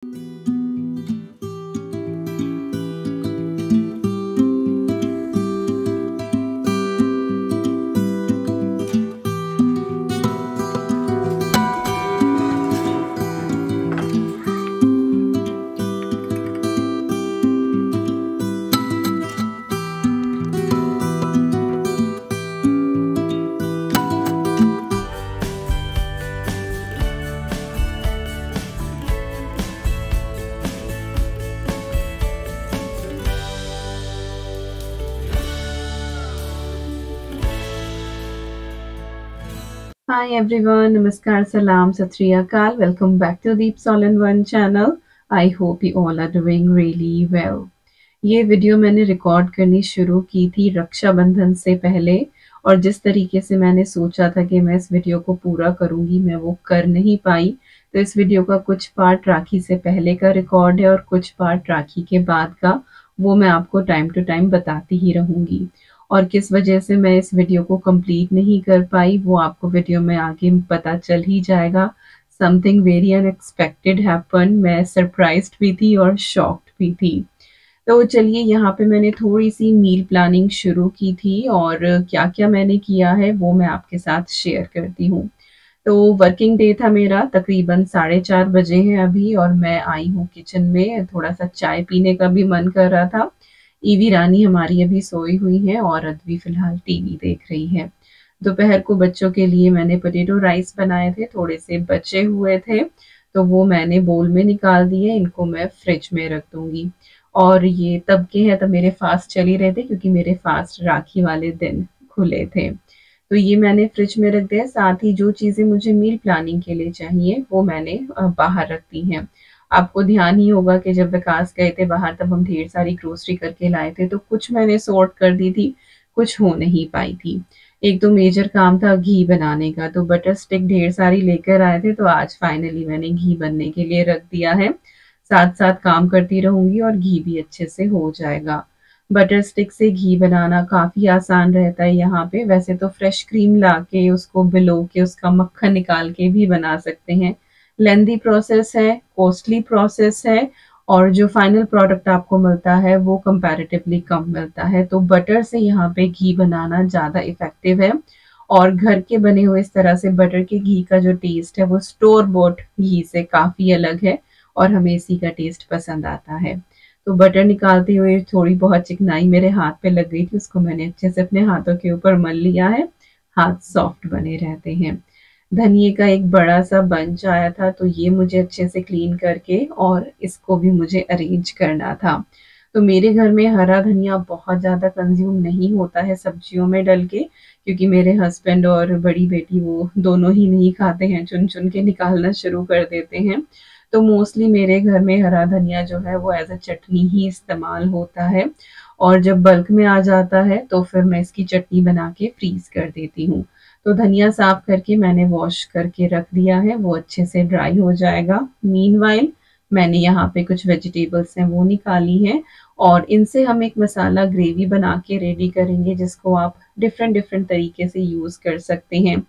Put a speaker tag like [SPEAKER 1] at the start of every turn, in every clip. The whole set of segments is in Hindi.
[SPEAKER 1] Hi everyone, Namaskar, Salam, Sat Sri Akal. Welcome back to Deep All in One channel. I hope you all are doing really well. ये वीडियो मैंने रिकॉर्ड करनी शुरू की थी रक्षाबंधन से पहले और जिस तरीके से मैंने सोचा था कि मैं इस वीडियो को पूरा करूंगी मैं वो कर नहीं पाई। तो इस वीडियो का कुछ पार्ट राखी से पहले का रिकॉर्ड है और कुछ पार्ट राखी के बाद का, वो मैं आपको टाइम टू टाइम बताती ही रहूंगी। और किस वजह से मैं इस वीडियो को कंप्लीट नहीं कर पाई वो आपको वीडियो में आगे पता चल ही जाएगा। Something very unexpected happen. मैं सरप्राइज्ड भी थी और शॉक्ड भी थी। तो चलिए यहाँ पे मैंने थोड़ी सी मील प्लानिंग शुरू की थी और क्या-क्या मैंने किया है वो मैं आपके साथ शेयर करती हूँ। तो वर्किंग डे था मेरा, तकरीबन 4:30 बजे हैं अभी और मैं आई हूँ किचन में। थोड़ा-सा चाय पीने का भी मन कर रहा था। ईवी रानी हमारी अभी सोई हुई है और अद्वी फ़िलहाल टीवी देख रही है। दोपहर को बच्चों के लिए मैंने पोटैटो राइस बनाए थे, थोड़े से बचे हुए थे, तो वो मैंने बोल में निकाल दिए, इनको मैं फ्रिज में रख दूँगी। और ये तब के हैं तब मेरे फ़ास्ट चल ही रहे थे क्योंकि मेरे फ़ास्ट राखी वाले दिन खुले थे। तो ये मैंने फ्रिज में रख दिया। साथ ही जो चीज़ें मुझे मील प्लानिंग के लिए चाहिए वो मैंने बाहर रख दी हैं। आपको ध्यान ही होगा कि जब विकास गए थे बाहर तब हम ढेर सारी ग्रोसरी करके लाए थे, तो कुछ मैंने सॉर्ट कर दी थी, कुछ हो नहीं पाई थी। एक तो मेजर काम था घी बनाने का, तो बटर स्टिक ढेर सारी लेकर आए थे, तो आज फाइनली मैंने घी बनने के लिए रख दिया है। साथ-साथ काम करती रहूँगी और घी भी अच्छे से हो जाएगा। बटर स्टिक से घी बनाना काफ़ी आसान रहता है यहाँ पे। वैसे तो फ्रेश क्रीम लाके उसको बिलो के उसका मक्खन निकाल के भी बना सकते हैं। लेंदी प्रोसेस है, कॉस्टली प्रोसेस है और जो फाइनल प्रोडक्ट आपको मिलता है वो कंपैरेटिवली कम मिलता है। तो बटर से यहाँ पे घी बनाना ज़्यादा इफ़ेक्टिव है और घर के बने हुए इस तरह से बटर के घी का जो टेस्ट है वो स्टोर बॉट घी से काफ़ी अलग है और हमें इसी का टेस्ट पसंद आता है। तो बटर निकालते हुए थोड़ी बहुत चिकनाई मेरे हाथ पे लग गई थी, उसको मैंने अच्छे से अपने हाथों के ऊपर मल लिया है। हाथ सॉफ्ट बने रहते हैं। धनिये का एक बड़ा-सा बंच आया था, तो ये मुझे अच्छे से क्लीन करके और इसको भी मुझे अरेंज करना था। तो मेरे घर में हरा धनिया बहुत ज़्यादा कंज़्यूम नहीं होता है सब्जियों में डल के, क्योंकि मेरे हस्बैंड और बड़ी बेटी वो दोनों ही नहीं खाते हैं, चुन-चुन के निकालना शुरू कर देते हैं। तो मोस्टली मेरे घर में हरा धनिया जो है वो एज़ अ चटनी ही इस्तेमाल होता है और जब बल्क में आ जाता है तो फिर मैं इसकी चटनी बना के फ्रीज़ कर देती हूँ। तो धनिया साफ करके मैंने वॉश करके रख दिया है, वो अच्छे से ड्राई हो जाएगा। मीनवाइल मैंने यहाँ पे कुछ वेजिटेबल्स हैं वो निकाली हैं और इनसे हम एक मसाला ग्रेवी बना के रेडी करेंगे जिसको आप डिफरेंट तरीके से यूज़ कर सकते हैं।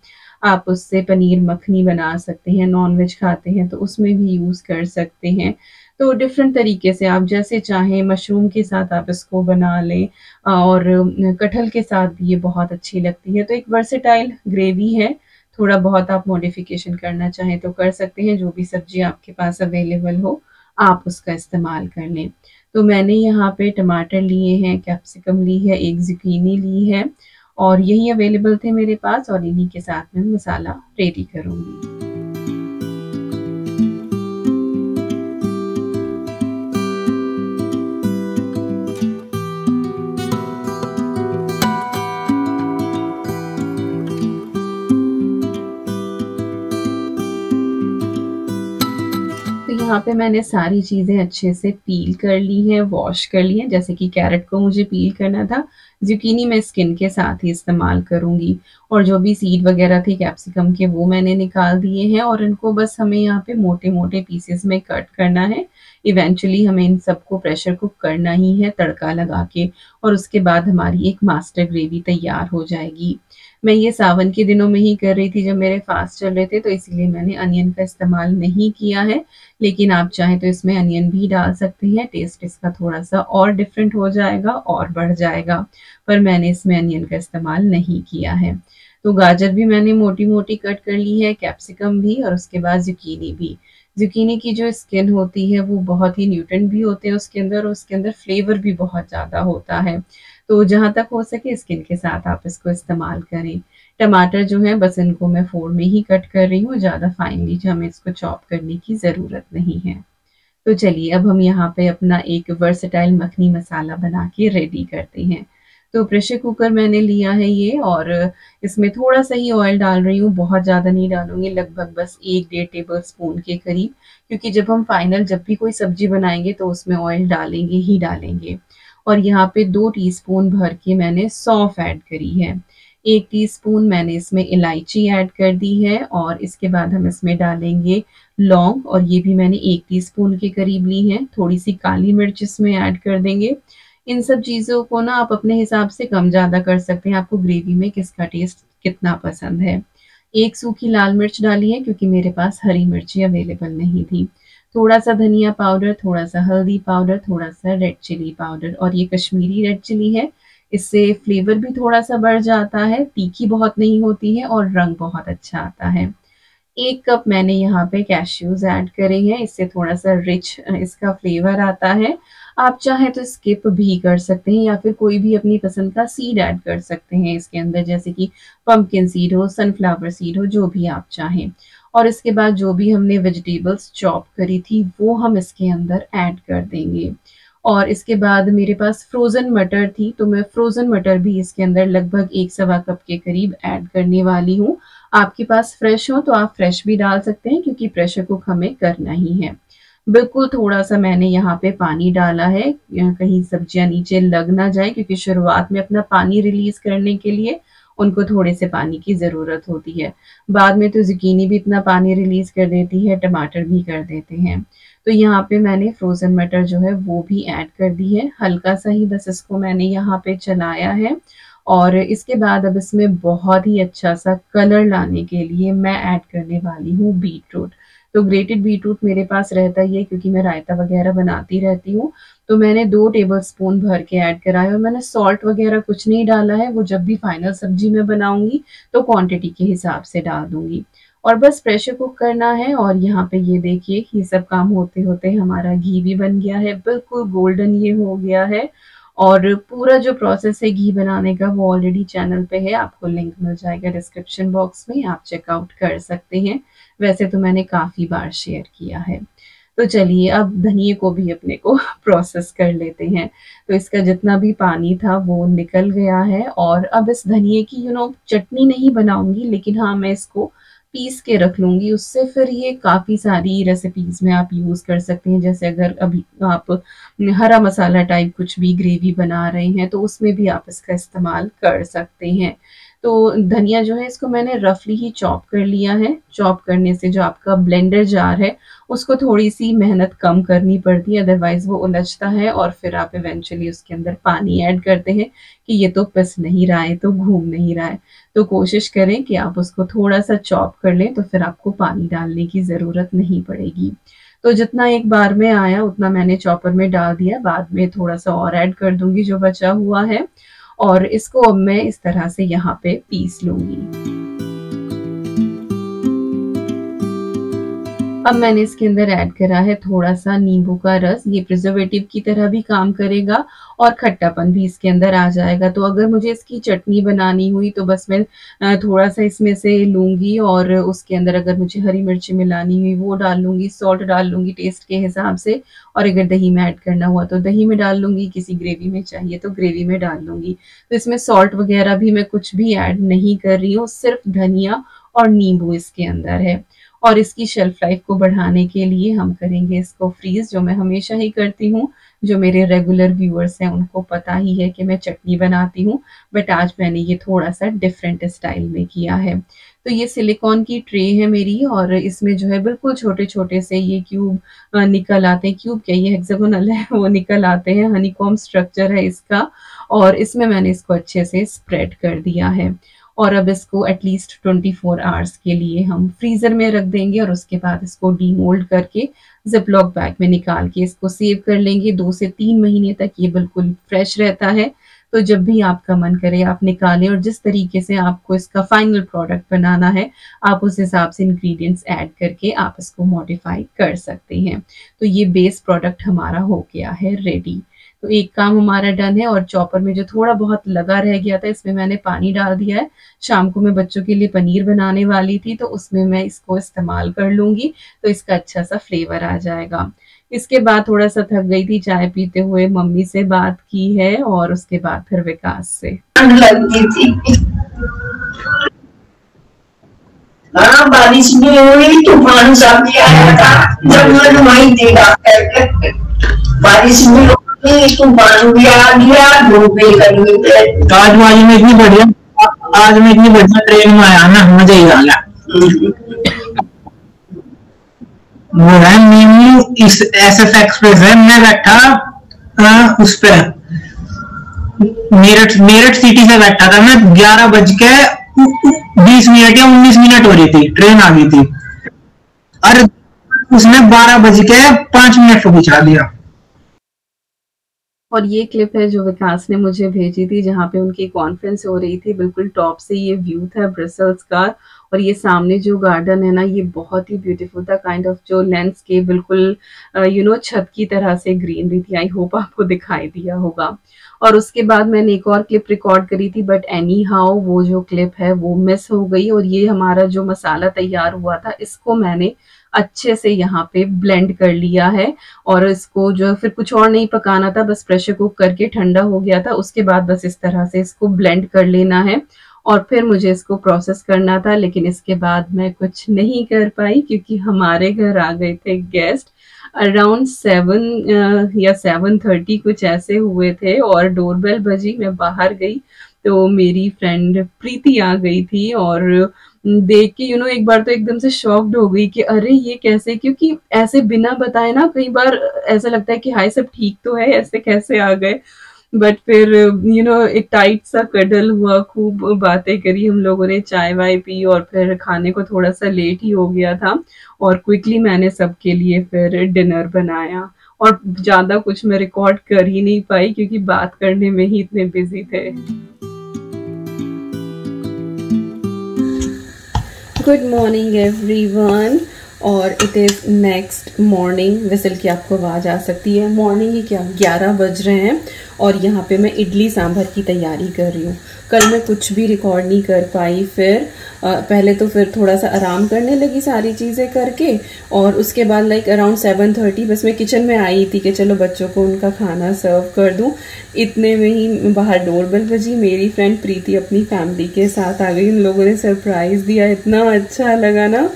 [SPEAKER 1] आप उससे पनीर मखनी बना सकते हैं, नॉन-वेज खाते हैं तो उसमें भी यूज़ कर सकते हैं। तो डिफरेंट तरीके से आप जैसे चाहें मशरूम के साथ आप इसको बना लें और कटहल के साथ भी ये बहुत अच्छी लगती है। तो एक वर्सेटाइल ग्रेवी है, थोड़ा बहुत आप मॉडिफ़िकेशन करना चाहें तो कर सकते हैं, जो भी सब्ज़ी आपके पास अवेलेबल हो, आप उसका इस्तेमाल कर लें। तो मैंने यहाँ पे टमाटर लिए हैं, कैप्सिकम ली है, एक ज़ुकीनी ली है और यही अवेलेबल थे मेरे पास और इन्हीं के साथ मैं मसाला रेडी करूँगी। तो यहाँ पे मैंने सारी चीज़ें अच्छे से पील कर ली हैं, वॉश कर ली हैं, जैसे कि कैरट को मुझे पील करना था, ज़ुकीनी मैं स्किन के साथ ही इस्तेमाल करूँगी और जो भी सीड वगैरह थे कैप्सिकम के वो मैंने निकाल दिए हैं और इनको बस हमें यहाँ पे मोटे-मोटे पीसेस में कट करना है। इवेंचुअली हमें इन सबको प्रेशर कुक करना ही है तड़का लगा के और उसके बाद हमारी एक मास्टर ग्रेवी तैयार हो जाएगी। मैं ये सावन के दिनों में ही कर रही थी जब मेरे फास्ट चल रहे थे, तो इसीलिए मैंने अनियन का इस्तेमाल नहीं किया है। लेकिन आप चाहें तो इसमें अनियन भी डाल सकते हैं, टेस्ट इसका थोड़ा-सा और डिफरेंट हो जाएगा और बढ़ जाएगा। पर मैंने इसमें अनियन का इस्तेमाल नहीं किया है। तो गाजर भी मैंने मोटी-मोटी कट कर ली है, कैप्सिकम भी और उसके बाद ज़ुकीनी भी। ज़ुकीनी की जो स्किन होती है वो बहुत ही न्यूट्रिएंट भी होते हैं उसके अंदर और उसके अंदर फ्लेवर भी बहुत ज़्यादा होता है। तो जहाँ तक हो सके स्किन के साथ आप इसको इस्तेमाल करें। टमाटर जो है बस इनको मैं 4 में ही कट कर रही हूँ, ज़्यादा फाइनली हमें इसको चॉप करने की ज़रूरत नहीं है। तो चलिए अब हम यहाँ पे अपना एक वर्सेटाइल मखनी मसाला बना के रेडी करते हैं। तो प्रेशर कुकर मैंने लिया है ये और इसमें थोड़ा-सा ही ऑयल डाल रही हूँ, बहुत ज़्यादा नहीं डालूँगी, लगभग बस 1 डेढ़ टेबल स्पून के करीब, क्योंकि जब भी कोई सब्ज़ी बनाएँगे तो उसमें ऑयल डालेंगे ही डालेंगे। और यहाँ पे 2 टीस्पून भर के मैंने सौंफ ऐड करी है। 1 टीस्पून मैंने इसमें इलायची ऐड कर दी है और इसके बाद हम इसमें डालेंगे लौंग और ये भी मैंने 1 टीस्पून के करीब ली है। थोड़ी-सी काली मिर्च इसमें ऐड कर देंगे। इन सब चीज़ों को ना आप अपने हिसाब से कम-ज़्यादा कर सकते हैं, आपको ग्रेवी में किसका टेस्ट कितना पसंद है। 1 सूखी लाल मिर्च डाली है क्योंकि मेरे पास हरी मिर्ची अवेलेबल नहीं थी। थोड़ा-सा धनिया पाउडर, थोड़ा-सा हल्दी पाउडर, थोड़ा-सा रेड चिली पाउडर और ये कश्मीरी रेड चिली है। इससे फ्लेवर भी थोड़ा-सा बढ़ जाता है, तीखी बहुत नहीं होती है और रंग बहुत अच्छा आता है। 1 कप मैंने यहाँ पे कैश्यूज़ ऐड करे हैं, इससे थोड़ा-सा रिच इसका फ्लेवर आता है। आप चाहें तो स्किप भी कर सकते हैं या फिर कोई भी अपनी पसंद का सीड ऐड कर सकते हैं इसके अंदर, जैसे कि पम्पकिन सीड हो, सनफ्लावर सीड हो, जो भी आप चाहें। और इसके बाद जो भी हमने वेजिटेबल्स चॉप करी थी, वो हम इसके अंदर ऐड कर देंगे। और इसके बाद मेरे पास फ्रोज़न मटर थी, तो मैं फ्रोज़न मटर भी इसके अंदर लगभग 1 सवा कप के करीब ऐड करने वाली हूँ। आपके पास फ्रेश हो तो आप फ्रेश भी डाल सकते हैं क्योंकि प्रेशर कुक हमें करना ही है। बिल्कुल थोड़ा-सा मैंने यहाँ पे पानी डाला है कहीं सब्जियाँ नीचे लग ना जाए क्योंकि शुरुआत में अपना पानी रिलीज़ करने के लिए उनको थोड़े से पानी की ज़रूरत होती है। बाद में तो ज़ुकीनी भी इतना पानी रिलीज़ कर देती है, टमाटर भी कर देते हैं। तो यहाँ पे मैंने फ्रोज़न मटर जो है वो भी ऐड कर दी है, हल्का-सा ही बस इसको मैंने यहाँ पे चलाया है और इसके बाद अब इसमें बहुत ही अच्छा-सा कलर लाने के लिए मैं ऐड करने वाली हूँ बीटरूट। तो ग्रेटेड बीटरूट मेरे पास रहता ही है क्योंकि मैं रायता वग़ैरह बनाती रहती हूँ, तो मैंने 2 टेबलस्पून भर के ऐड करा है और मैंने सॉल्ट वग़ैरह कुछ नहीं डाला है, वो जब भी फाइनल सब्ज़ी मैं बनाऊँगी, तो क्वांटिटी के हिसाब से डाल दूँगी। और बस प्रेशर कुक करना है और यहाँ पे ये देखिए कि ये सब काम होते-होते हमारा घी भी बन गया है, बिल्कुल गोल्डन ये हो गया है और पूरा जो प्रोसेस है घी बनाने का वो ऑलरेडी चैनल पे है, आपको लिंक मिल जाएगा डिस्क्रिप्शन बॉक्स में, आप चेकआउट कर सकते हैं। वैसे तो मैंने काफ़ी बार शेयर किया है। तो चलिए अब धनिये को भी अपने को प्रोसेस कर लेते हैं। तो इसका जितना भी पानी था वो निकल गया है और अब इस धनिये की चटनी नहीं बनाऊँगी लेकिन हाँ, मैं इसको पीस के रख लूँगी, उससे फिर ये काफ़ी सारी रेसिपीज़ में आप यूज़ कर सकते हैं। जैसे अगर अभी आप हरा मसाला टाइप कुछ भी ग्रेवी बना रहे हैं, तो उसमें भी आप इसका इस्तेमाल कर सकते हैं। तो धनिया जो है इसको मैंने रफली ही चॉप कर लिया है। चॉप करने से जो आपका ब्लेंडर जार है, उसको थोड़ी-सी मेहनत कम करनी पड़ती है, अदरवाइज़ वो उलझता है और फिर आप इवेंचुअली उसके अंदर पानी ऐड करते हैं कि ये तो पिस नहीं रहा है, तो घूम नहीं रहा है। तो कोशिश करें कि आप उसको थोड़ा-सा चॉप कर लें, तो फिर आपको पानी डालने की ज़रूरत नहीं पड़ेगी। तो जितना एक बार में आया उतना मैंने चॉपर में डाल दिया, बाद में थोड़ा-सा और ऐड कर दूँगी जो बचा हुआ है और इसको अब मैं इस तरह से यहाँ पे पीस लूँगी। अब मैंने इसके अंदर ऐड करा है थोड़ा-सा नींबू का रस, ये प्रिज़र्वेटिव की तरह भी काम करेगा और खट्टापन भी इसके अंदर आ जाएगा। तो अगर मुझे इसकी चटनी बनानी हुई तो बस मैं थोड़ा-सा इसमें से लूँगी और उसके अंदर अगर मुझे हरी मिर्ची मिलानी हुई वो डाल लूँगी, सॉल्ट डाल लूँगी टेस्ट के हिसाब से और अगर दही में ऐड करना हुआ तो दही में डाल लूँगी, किसी ग्रेवी में चाहिए तो ग्रेवी में डाल लूँगी। तो इसमें सॉल्ट वग़ैरह भी मैं कुछ भी ऐड नहीं कर रही हूँ, सिर्फ़ धनिया और नींबू इसके अंदर है। और इसकी शेल्फ लाइफ को बढ़ाने के लिए हम करेंगे इसको फ्रीज़, जो मैं हमेशा ही करती हूँ। जो मेरे रेगुलर व्यूअर्स हैं उनको पता ही है कि मैं चटनी बनाती हूँ, बट आज मैंने ये थोड़ा-सा डिफरेंट स्टाइल में किया है। तो ये सिलिकॉन की ट्रे है मेरी और इसमें जो है बिल्कुल छोटे-छोटे से ये क्यूब निकल आते हैं, क्यूब क्या ये हेक्सागोनल है वो निकल आते हैं, हनीकॉम्ब स्ट्रक्चर है इसका और इसमें मैंने इसको अच्छे से स्प्रेड कर दिया है। और अब इसको एटलीस्ट 24 आवर्स के लिए हम फ्रीज़र में रख देंगे और उसके बाद इसको डीमोल्ड करके जिपलॉक बैग में निकाल के इसको सेव कर लेंगे। 2 से 3 महीने तक ये बिल्कुल फ्रेश रहता है। तो जब भी आपका मन करे आप निकालें और जिस तरीके से आपको इसका फाइनल प्रोडक्ट बनाना है आप उस हिसाब से इंग्रेडिएंट्स ऐड करके आप इसको मॉडिफाई कर सकते हैं। तो ये बेस प्रोडक्ट हमारा हो गया है रेडी। तो एक काम हमारा डन है और चॉपर में जो थोड़ा बहुत लगा रह गया था इसमें मैंने पानी डाल दिया है। शाम को मैं बच्चों के लिए पनीर बनाने वाली थी तो उसमें मैं इसको इस्तेमाल कर लूंगी तो इसका अच्छा सा फ्लेवर आ जाएगा। इसके बाद थोड़ा सा थक गई थी चाय पीते हुए, मम्मी से बात की है और उसके बाद फिर विकास से।
[SPEAKER 2] लगती थी हाँ, बारिश भी हो रही, तूफान सा भी आया था, जब मैं वहीं देखा बारिश भी हो रही, तूफान भी आ गया, धूप भी करनी थी।
[SPEAKER 3] आज में इतनी बढ़िया ट्रेन में आया ना, मजा ही आ गया। वो है न्यू इस SF एक्सप्रेस है, मैं बैठा उस पर मेरठ सिटी से बैठा था मैं, 11:20 या 19 हो रही थी, ट्रेन आ गई थी और उसने 12:05 पर पहुंचा दिया।
[SPEAKER 1] और ये क्लिप है जो विकास ने मुझे भेजी थी जहाँ पे उनकी कॉन्फ्रेंस हो रही थी। बिल्कुल टॉप से ये व्यू था ब्रसेल्स का और ये सामने जो गार्डन है ना ये बहुत ही ब्यूटीफुल था। काइंड ऑफ जो लैंडस्केप बिल्कुल छत की तरह से ग्रीनरी थी। आई होप आपको दिखाई दिया होगा। और उसके बाद मैंने एक और क्लिप रिकॉर्ड करी थी बट एनी हाउ वो जो क्लिप है वो मिस हो गई। और ये हमारा जो मसाला तैयार हुआ था इसको मैंने अच्छे से यहाँ पे ब्लेंड कर लिया है और इसको जो फिर कुछ और नहीं पकाना था, बस प्रेशर कुक करके ठंडा हो गया था। उसके बाद बस इस तरह से इसको ब्लेंड कर लेना है और फिर मुझे इसको प्रोसेस करना था, लेकिन इसके बाद मैं कुछ नहीं कर पाई क्योंकि हमारे घर आ गए थे गेस्ट। अराउंड 7 या 7:30 कुछ ऐसे हुए थे और डोरबेल बजी। मैं बाहर गई तो मेरी फ्रेंड प्रीति आ गई थी और देख के एक बार तो एकदम से शॉक्ड हो गई कि अरे ये कैसे, क्योंकि ऐसे बिना बताए ना कई बार ऐसा लगता है कि हाय सब ठीक तो है, ऐसे कैसे आ गए। बट फिर एक टाइट सा कडल हुआ, खूब बातें करी हम लोगों ने, चाय वाय पी और फिर खाने को थोड़ा सा लेट ही हो गया था और क्विकली मैंने सबके लिए फिर डिनर बनाया। और ज्यादा कुछ मैं रिकॉर्ड कर ही नहीं पाई क्योंकि बात करने में ही इतने बिजी थे। गुड मॉर्निंग एवरीवन और it is next morning. Whistle की आपको आवाज़ आ सकती है, मॉर्निंग ही क्या 11 बज रहे हैं और यहाँ पे मैं इडली सांभर की तैयारी कर रही हूँ। कल मैं कुछ भी रिकॉर्ड नहीं कर पाई, फिर पहले तो फिर थोड़ा सा आराम करने लगी सारी चीज़ें करके और उसके बाद लाइक अराउंड 7:30 बस मैं किचन में आई थी कि चलो बच्चों को उनका खाना सर्व कर दूँ। इतने में ही बाहर डोरबेल बजी, मेरी फ्रेंड प्रीति अपनी फैमिली के साथ आ गई। उन लोगों ने सरप्राइज़ दिया, इतना अच्छा लगा ना।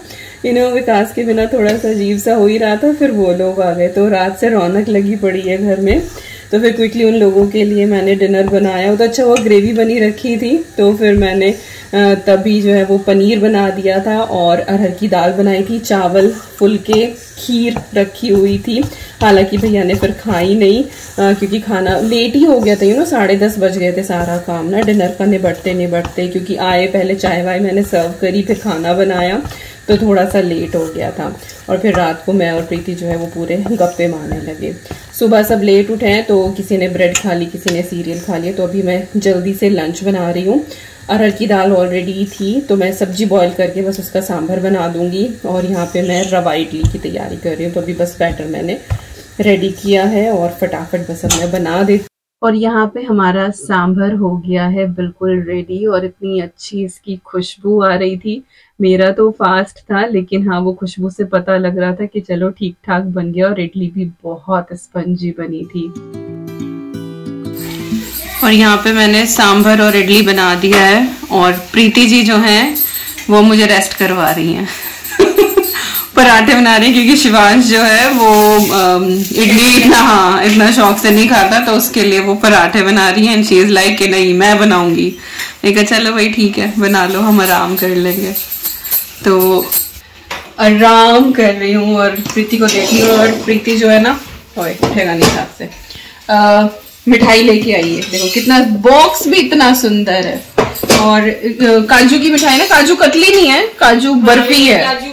[SPEAKER 1] विकास के बिना थोड़ा सा अजीब सा हो ही रहा था, फिर वो लोग आ गए तो रात से रौनक लगी पड़ी है घर में। तो फिर क्विकली उन लोगों के लिए मैंने डिनर बनाया। तो अच्छा वो ग्रेवी बनी रखी थी तो फिर मैंने तभी जो है वो पनीर बना दिया था और अरहर की दाल बनाई थी, चावल, फुलके, खीर रखी हुई थी। हालांकि भैया ने फिर खाई नहीं क्योंकि खाना लेट ही हो गया था, 10:30 बज गए थे सारा काम ना डिनर का निबटते क्योंकि आए पहले चाय वाय मैंने सर्व करी फिर खाना बनाया तो थोड़ा सा लेट हो गया था। और फिर रात को मैं और प्रीति जो है वो पूरे गप्पे मारने लगे। सुबह सब लेट उठे हैं तो किसी ने ब्रेड खा ली, किसी ने सीरियल खा लिया। तो अभी मैं जल्दी से लंच बना रही हूँ। अरहर की दाल ऑलरेडी थी तो मैं सब्जी बॉईल करके बस उसका सांभर बना दूंगी और यहाँ पे मैं रवा इडली की तैयारी कर रही हूँ। तो अभी बस बैटर मैंने रेडी किया है और फटाफट बस अब मैं बना देती। और यहाँ पे हमारा सांभर हो गया है बिल्कुल रेडी और इतनी अच्छी इसकी खुशबू आ रही थी। मेरा तो फास्ट था लेकिन हाँ वो खुशबू से पता लग रहा था कि चलो ठीक ठाक बन गया और इडली भी बहुत स्पंजी बनी थी। और यहाँ पे मैंने सांभर और इडली बना दिया है और प्रीति जी जो हैं वो मुझे रेस्ट करवा रही हैं पराठे बना रही हैं क्योंकि शिवांश जो है वो इडली इतना शौक से नहीं खाता तो उसके लिए वो पराठे बना रही हैं। शी इज लाइक कि नहीं मैं बनाऊंगी। मैं चलो भाई ठीक है बना लो, हम आराम कर लेंगे। तो आराम कर रही हूँ और प्रीति को देख रही हूँ और प्रीति जो है ना उठेगा नहीं हाथ से, मिठाई लेके आई है। देखो कितना बॉक्स भी इतना सुंदर है। और काजू की मिठाई ना, काजू कतली नहीं है, काजू बर्फी है।
[SPEAKER 4] काजू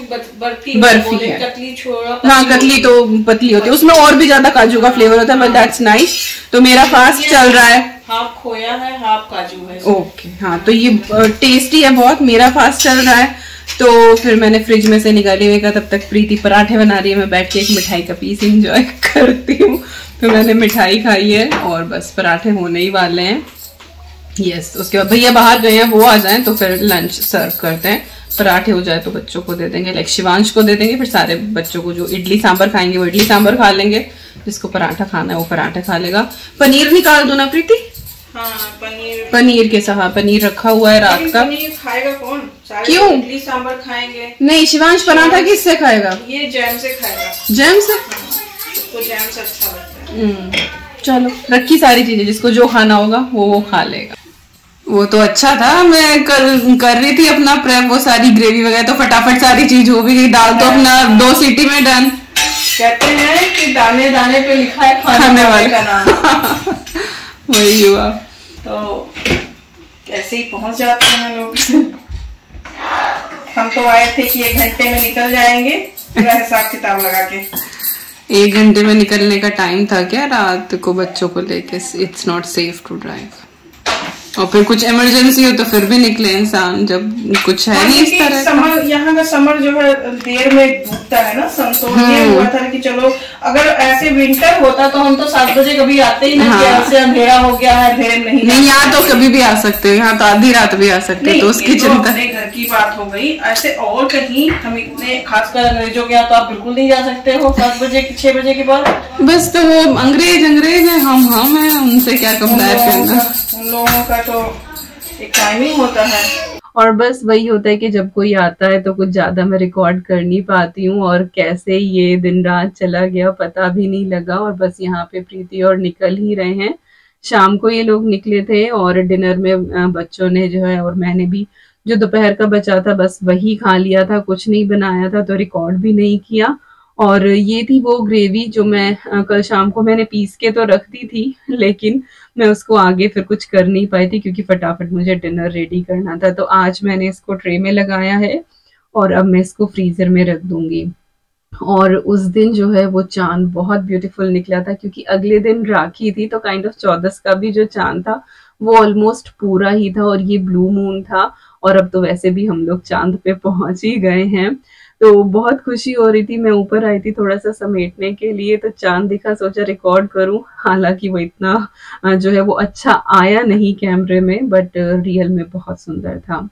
[SPEAKER 4] बर्फी
[SPEAKER 1] है।
[SPEAKER 4] कतली छोड़ा,
[SPEAKER 1] हाँ कतली तो पतली होती है, उसमें और भी ज्यादा काजू का फ्लेवर होता है, बट दैट्स नाइस। तो मेरा फास्ट चल रहा है,
[SPEAKER 4] हाफ खोया है हाफ काजू है।
[SPEAKER 1] ओके हाँ, तो ये टेस्टी है बहुत। मेरा फास्ट चल रहा है, तो फिर मैंने फ्रिज में से निकाली हुई, तब तक प्रीति पराठे बना रही है, मैं बैठ के एक मिठाई का पीस एंजॉय करती हूँ। तो मैंने मिठाई खाई है और बस पराठे होने ही वाले हैं। यस, उसके बाद भैया बाहर गए हैं, वो आ जाएं तो फिर लंच सर्व करते हैं। पराठे हो जाए तो बच्चों को दे देंगे, लाइक शिवांश को दे देंगे, फिर सारे बच्चों को जो इडली सांभर खाएंगे वो इडली सांभर खा लेंगे, जिसको पराठा खाना है वो पराठा खा लेगा। पनीर निकाल दो ना प्रीति?
[SPEAKER 4] हाँ
[SPEAKER 1] पनीर के साथ पनीर रखा हुआ है रात का।
[SPEAKER 4] पनीर खाएगा कौन?
[SPEAKER 1] क्यों?
[SPEAKER 4] इडली सांभर खाएंगे।
[SPEAKER 1] नहीं, शिवांश पराठा किससे खाएगा?
[SPEAKER 4] ये जैम से खाएगा।
[SPEAKER 1] जैम से?
[SPEAKER 4] तो जैम से अच्छा लगता है।
[SPEAKER 1] चलो, रखी सारी चीजें, जिसको जो खाना होगा वो खा लेगा। वो तो अच्छा था, मैं कल कर रही थी अपना प्रेप, वो सारी ग्रेवी वगैरह, तो फटाफट सारी चीज हो भी गई। दाल तो अपना 2 सीटी में डन।
[SPEAKER 4] कहते हैं कि दाने दाने पे लिखा है खाने वाले का नाम।
[SPEAKER 1] वही हुआ।
[SPEAKER 4] तो कैसे ही पहुंच जाते हैं लोग। हम तो आए थे कि 1 घंटे में निकल जाएंगे, पूरा हिसाब किताब लगा के।
[SPEAKER 1] 1 घंटे में निकलने का टाइम था क्या रात को बच्चों को लेके? It's not safe to drive. और फिर कुछ इमरजेंसी हो तो फिर भी निकले इंसान, जब कुछ है नहीं इस तरह।
[SPEAKER 4] समर, यहाँ का समर जो है देर में डूबता है ना, तो ये हुआ था कि चलो अगर ऐसे विंटर होता तो हम तो 7 बजे कभी आते ही नहीं, ऐसे अंधेरा हो गया है, अंधेरे में नहीं
[SPEAKER 1] यहाँ तो कभी भी आ सकते हो, यहाँ तो आधी रात भी आ सकते हो, तो उसकी चिंता।
[SPEAKER 4] अपने घर की बात हो गई, ऐसे और कहीं हम इतने, खासकर अंग्रेजों के यहाँ तो आप बिल्कुल नहीं जा सकते हो 7 बजे की 6 बजे के बाद।
[SPEAKER 1] बस तो वो अंग्रेज है, हम हैं, उनसे क्या कंपेयर करना।
[SPEAKER 4] उन लोगों का तो एक टाइमिंग होता है।
[SPEAKER 1] और बस वही होता है कि जब कोई आता है तो कुछ ज्यादा मैं रिकॉर्ड कर नहीं पाती हूँ, और कैसे ये दिन रात चला गया पता भी नहीं लगा। और बस यहाँ पे प्रीति और निकल ही रहे हैं। शाम को ये लोग निकले थे और डिनर में बच्चों ने जो है, और मैंने भी जो दोपहर का बचा था बस वही खा लिया था, कुछ नहीं बनाया था, तो रिकॉर्ड भी नहीं किया। और ये थी वो ग्रेवी जो मैं कल शाम को मैंने पीस के तो रख दी थी, लेकिन मैं उसको आगे फिर कुछ कर नहीं पाई थी क्योंकि फटाफट मुझे डिनर रेडी करना था। तो आज मैंने इसको ट्रे में लगाया है और अब मैं इसको फ्रीजर में रख दूंगी। और उस दिन जो है वो चांद बहुत ब्यूटीफुल निकला था, क्योंकि अगले दिन राखी थी, तो काइंड ऑफ 14 का भी जो चांद था वो ऑलमोस्ट पूरा ही था, और ये ब्लू मून था। और अब तो वैसे भी हम लोग चांद पे पहुंच ही गए हैं, तो बहुत खुशी हो रही थी। मैं ऊपर आई थी थोड़ा सा समेटने के लिए, तो चांद दिखा, सोचा रिकॉर्ड करूं। हालांकि वो इतना जो है वो अच्छा आया नहीं कैमरे में, बट रियल में बहुत सुंदर था।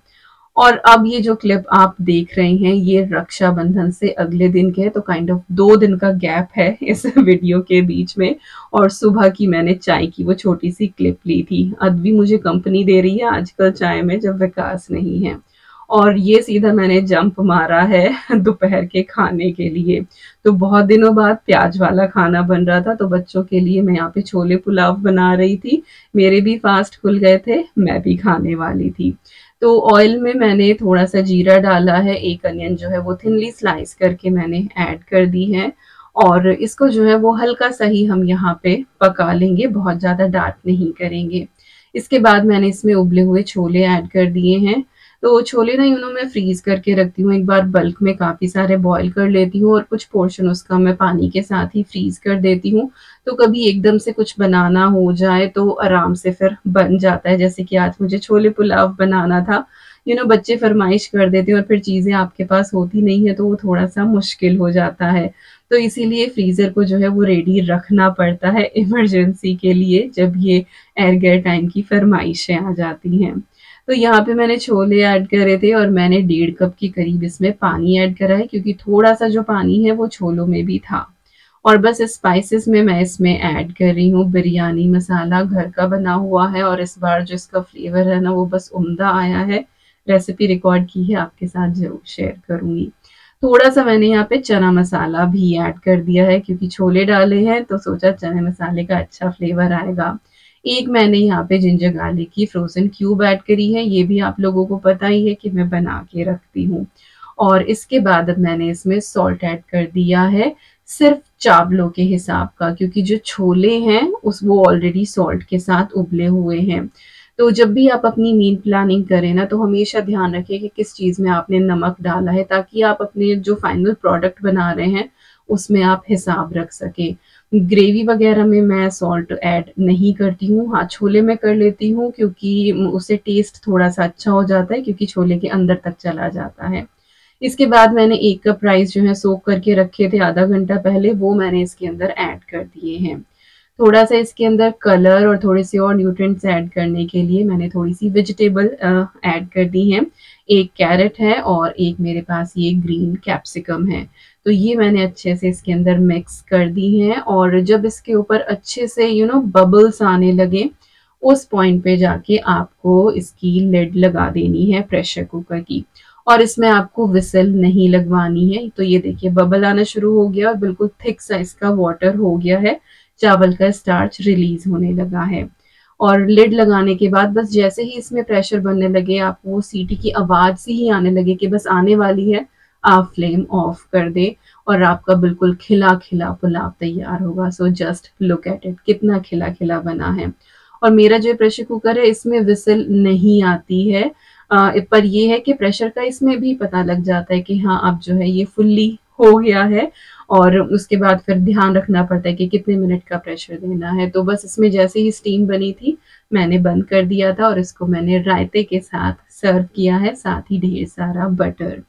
[SPEAKER 1] और अब ये जो क्लिप आप देख रहे हैं ये रक्षाबंधन से अगले दिन के है, तो काइंड ऑफ 2 दिन का गैप है इस वीडियो के बीच में। और सुबह की मैंने चाय की वो छोटी सी क्लिप ली थी। अद्वी मुझे कंपनी दे रही है आजकल चाय में, जब विकास नहीं है। और ये सीधा मैंने जंप मारा है दोपहर के खाने के लिए। तो बहुत दिनों बाद प्याज वाला खाना बन रहा था, तो बच्चों के लिए मैं यहाँ पे छोले पुलाव बना रही थी। मेरे भी फास्ट खुल गए थे, मैं भी खाने वाली थी। तो ऑयल में मैंने थोड़ा सा जीरा डाला है, 1 अनियन जो है वो थिनली स्लाइस करके मैंने ऐड कर दी है, और इसको जो है वो हल्का सा ही हम यहाँ पे पका लेंगे, बहुत ज्यादा डार्क नहीं करेंगे। इसके बाद मैंने इसमें उबले हुए छोले ऐड कर दिए हैं। तो छोले ना यूँ मैं फ्रीज करके रखती हूँ, एक बार बल्क में काफी सारे बॉईल कर लेती हूँ, और कुछ पोर्शन उसका मैं पानी के साथ ही फ्रीज कर देती हूँ। तो कभी एकदम से कुछ बनाना हो जाए तो आराम से फिर बन जाता है। जैसे कि आज मुझे छोले पुलाव बनाना था, बच्चे फरमाइश कर देते हैं और फिर चीजें आपके पास होती नहीं है, तो वो थोड़ा सा मुश्किल हो जाता है। तो इसीलिए फ्रीजर को जो है वो रेडी रखना पड़ता है इमरजेंसी के लिए, जब ये एयरगेयर टाइम की फरमाइशें आ जाती हैं। तो यहाँ पे मैंने छोले ऐड करे थे, और मैंने 1.5 कप के करीब इसमें पानी ऐड करा है, क्योंकि थोड़ा सा जो पानी है वो छोलों में भी था। और बस स्पाइसेस में मैं इसमें ऐड कर रही हूँ बिरयानी मसाला, घर का बना हुआ है, और इस बार जो इसका फ्लेवर है ना वो बस उम्दा आया है। रेसिपी रिकॉर्ड की है, आपके साथ जरूर शेयर करूंगी। थोड़ा सा मैंने यहाँ पे चना मसाला भी ऐड कर दिया है, क्योंकि छोले डाले हैं तो सोचा चने मसाले का अच्छा फ्लेवर आएगा। एक मैंने यहाँ पे जिंजर गार्लिक की फ्रोजन क्यूब ऐड करी है, ये भी आप लोगों को पता ही है कि मैं बना के रखती हूँ। और इसके बाद अब मैंने इसमें सॉल्ट ऐड कर दिया है, सिर्फ चावलों के हिसाब का, क्योंकि जो छोले हैं वो ऑलरेडी सॉल्ट के साथ उबले हुए हैं। तो जब भी आप अपनी मील प्लानिंग करें ना, तो हमेशा ध्यान रखें कि किस चीज़ में आपने नमक डाला है, ताकि आप अपने जो फाइनल प्रोडक्ट बना रहे हैं उसमें आप हिसाब रख सकें। ग्रेवी वगैरह में मैं सॉल्ट ऐड नहीं करती हूँ। हाँ, छोले में कर लेती हूँ क्योंकि उससे टेस्ट थोड़ा-सा अच्छा हो जाता है, क्योंकि छोले के अंदर तक चला जाता है। इसके बाद मैंने 1 कप राइस जो है सोक करके रखे थे आधा घंटा पहले, वो मैंने इसके अंदर ऐड कर दिए हैं। थोड़ा-सा इसके अंदर कलर और थोड़े से और न्यूट्रिएंट्स ऐड करने के लिए मैंने थोड़ी-सी वेजिटेबल ऐड कर दी हैं। 1 कैरट है और एक मेरे पास ये ग्रीन कैप्सिकम है। तो ये मैंने अच्छे से इसके अंदर मिक्स कर दी हैं, और जब इसके ऊपर अच्छे से बबल्स आने लगे, उस पॉइंट पे जाके आपको इसकी लिड लगा देनी है प्रेशर कुकर की, और इसमें आपको व्हिसल नहीं लगवानी है। तो ये देखिए बबल आना शुरू हो गया और बिल्कुल थिक सा इसका वाटर हो गया है, चावल का स्टार्च रिलीज होने लगा है। और लिड लगाने के बाद बस जैसे ही इसमें प्रेशर बनने लगे, आपको वो सीटी की आवाज से ही आने लगे कि बस आने वाली है, आप फ्लेम ऑफ कर दे और आपका बिल्कुल खिला खिला पुलाव तैयार होगा। So just look at it, कितना खिला खिला बना है। और मेरा जो प्रेशर कुकर है इसमें विसल नहीं आती है, पर ये है कि प्रेशर का इसमें भी पता लग जाता है कि हाँ अब जो है ये फुल्ली हो गया है, और उसके बाद फिर ध्यान रखना पड़ता है कि कितने मिनट का प्रेशर देना है। तो बस इसमें जैसे ही स्टीम बनी थी मैंने बंद कर दिया था, और इसको मैंने रायते के साथ सर्व किया है, साथ ही ढेर सारा बटर।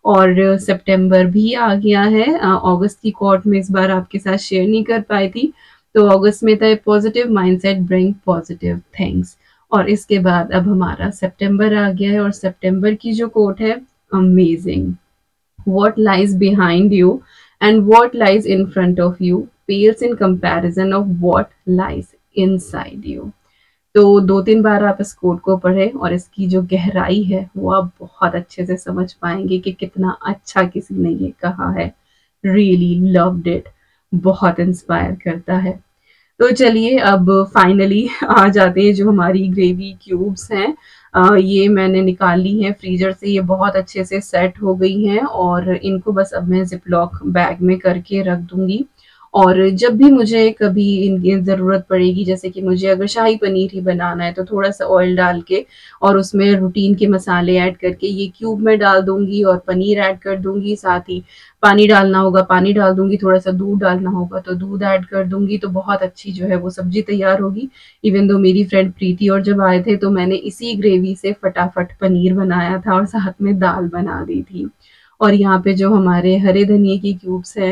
[SPEAKER 1] और सितंबर भी आ गया है। अगस्त की क्वार्ट में इस बार आपके साथ शेयर नहीं कर पाई थी, तो अगस्त में था positive mindset bring positive things. और इसके बाद अब हमारा सितंबर आ गया है, और सितंबर की जो कोट है, amazing. What lies behind you and what lies in front of you pales in comparison of what lies inside you. तो 2-3 बार आप इस कोट को पढ़ें और इसकी जो गहराई है वो आप बहुत अच्छे से समझ पाएंगे कि कितना अच्छा किसी ने ये कहा है। रियली लव्ड इट, बहुत इंस्पायर करता है। तो चलिए अब फाइनली आ जाते हैं जो हमारी ग्रेवी क्यूब्स हैं। ये मैंने निकाल ली हैं फ्रीजर से, ये बहुत अच्छे से सेट हो गई हैं, और इनको बस अब मैं जिपलॉक बैग में करके रख दूंगी। और जब भी मुझे कभी इनकी ज़रूरत पड़ेगी, जैसे कि मुझे अगर शाही पनीर ही बनाना है, तो थोड़ा सा ऑयल डाल के और उसमें रूटीन के मसाले ऐड करके ये क्यूब में डाल दूंगी, और पनीर ऐड कर दूंगी, साथ ही पानी डालना होगा पानी डाल दूंगी, थोड़ा सा दूध डालना होगा तो दूध ऐड कर दूंगी, तो बहुत अच्छी जो है वो सब्जी तैयार होगी। इवन दो मेरी फ्रेंड प्रीति और जब आए थे तो मैंने इसी ग्रेवी से फटाफट पनीर बनाया था और साथ में दाल बना दी थी। और यहाँ पे जो हमारे हरे धनिए की क्यूब्स है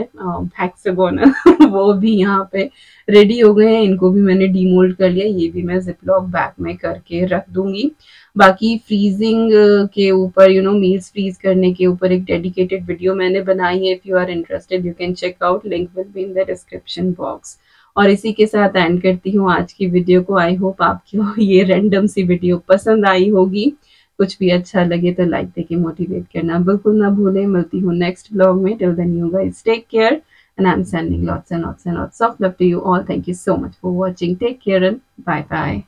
[SPEAKER 1] हेक्सागोनल वो भी यहाँ पे रेडी हो गए हैं, इनको भी मैंने डीमोल्ड कर लिया, ये भी मैं जिपलॉक बैग में करके रख दूंगी। बाकी फ्रीजिंग के ऊपर मील्स फ्रीज करने के ऊपर एक डेडिकेटेड वीडियो मैंने बनाई है। If you are interested you can check out, link will be in the description box. और इसी के साथ एंड करती हूँ आज की वीडियो को। आई होप आपको ये रैंडम सी वीडियो पसंद आई होगी। कुछ भी अच्छा लगे तो लाइक देके मोटिवेट करना बिल्कुल ना भूलें। मिलती हूँ नेक्स्ट ब्लॉग में। Till then you guys take care and I'm sending lots and lots and lots of love to you all. Thank you so much for watching. Take care and bye bye.